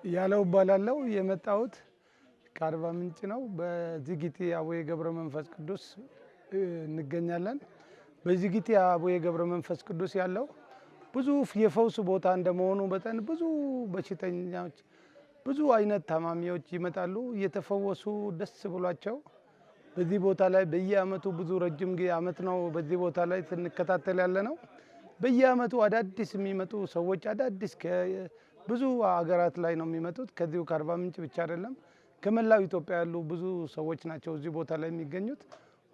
ያለው ባላለው የመጣሁት ከአርባ ምንጭ ነው። በዚጊቲ አቡነ ገብረ መንፈስ ቅዱስ እንገኛለን። በዚጊቲ አቡነ ገብረ መንፈስ ቅዱስ ያለው ብዙ የፈውስ ቦታ እንደመሆኑ መጠን ብዙ በሽተኞች ብዙ አይነት ታማሚዎች ይመጣሉ እየተፈወሱ ደስ ብሏቸው በዚህ ቦታ ላይ በየአመቱ ብዙ ረጅም አመት ነው በዚህ ቦታ ላይ ስንከታተል ያለ ነው። በየአመቱ አዳዲስ የሚመጡ ሰዎች አዳዲስ ብዙ ሀገራት ላይ ነው የሚመጡት። ከዚሁ ከአርባ ምንጭ ብቻ አይደለም ከመላው ኢትዮጵያ ያሉ ብዙ ሰዎች ናቸው እዚህ ቦታ ላይ የሚገኙት።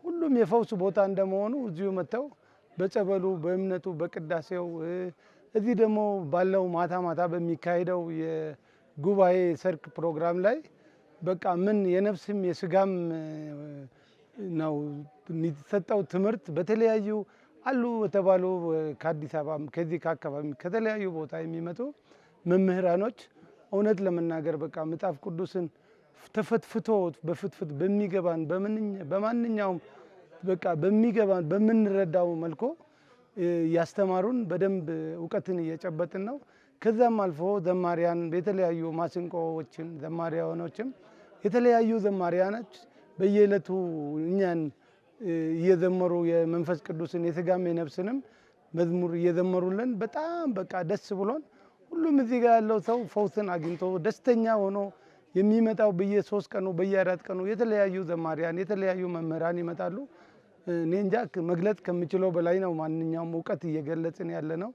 ሁሉም የፈውስ ቦታ እንደመሆኑ እዚሁ መጥተው በጸበሉ በእምነቱ በቅዳሴው እዚህ ደግሞ ባለው ማታ ማታ በሚካሄደው የጉባኤ ሰርክ ፕሮግራም ላይ በቃ ምን የነፍስም የስጋም ነው የሚሰጠው ትምህርት በተለያዩ አሉ የተባሉ ከአዲስ አበባ ከዚህ ከአካባቢ ከተለያዩ ቦታ የሚመጡ መምህራኖች እውነት ለመናገር በቃ መጽሐፍ ቅዱስን ተፈትፍቶ በፍትፍት በሚገባን በማንኛውም በቃ በሚገባን በምንረዳው መልኩ ያስተማሩን በደንብ ዕውቀትን እየጨበጥን ነው። ከዛም አልፎ ዘማሪያን የተለያዩ ማሲንቆዎችን ዘማሪያኖችም የተለያዩ ዘማሪያኖች በየዕለቱ እኛን እየዘመሩ የመንፈስ ቅዱስን የሥጋም የነፍስንም መዝሙር እየዘመሩልን በጣም በቃ ደስ ብሎን ሁሉም እዚህ ጋር ያለው ሰው ፈውስን አግኝቶ ደስተኛ ሆኖ የሚመጣው በየ3 ቀኑ በየ4 ቀኑ የተለያዩ ዘማሪያን የተለያዩ መምህራን ይመጣሉ። እኔ እንጃ መግለጽ ከምችለው በላይ ነው። ማንኛውም ዕውቀት እየገለጽን ያለ ነው።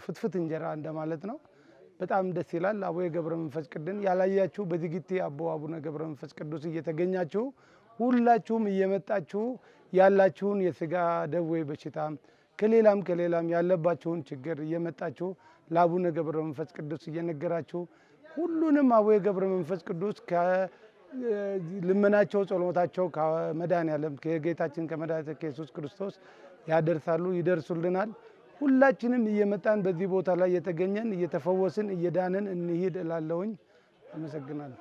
ፍትፍት እንጀራ እንደማለት ነው። በጣም ደስ ይላል። አቡነ ገብረ መንፈስ ቅዱስን ያላያችሁ በዚጊቲ አቡነ ገብረ መንፈስ ቅዱስ እየተገኛችሁ ሁላችሁም እየመጣችሁ ያላችሁን የሥጋ ደዌ በሽታ ከሌላም ያለባችሁን ችግር እየመጣችሁ ለአቡነ ገብረ መንፈስ ቅዱስ እየነገራችሁ ሁሉንም አቡነ ገብረ መንፈስ ቅዱስ ልመናቸው ጸሎታቸው ከመድኃኔዓለም ከጌታችን ከመድኃኒታችን ከኢየሱስ ክርስቶስ ያደርሳሉ ይደርሱልናል። ሁላችንም እየመጣን በዚህ ቦታ ላይ የተገኘን እየተፈወስን እየዳንን እንሂድ እላለሁኝ። አመሰግናለሁ።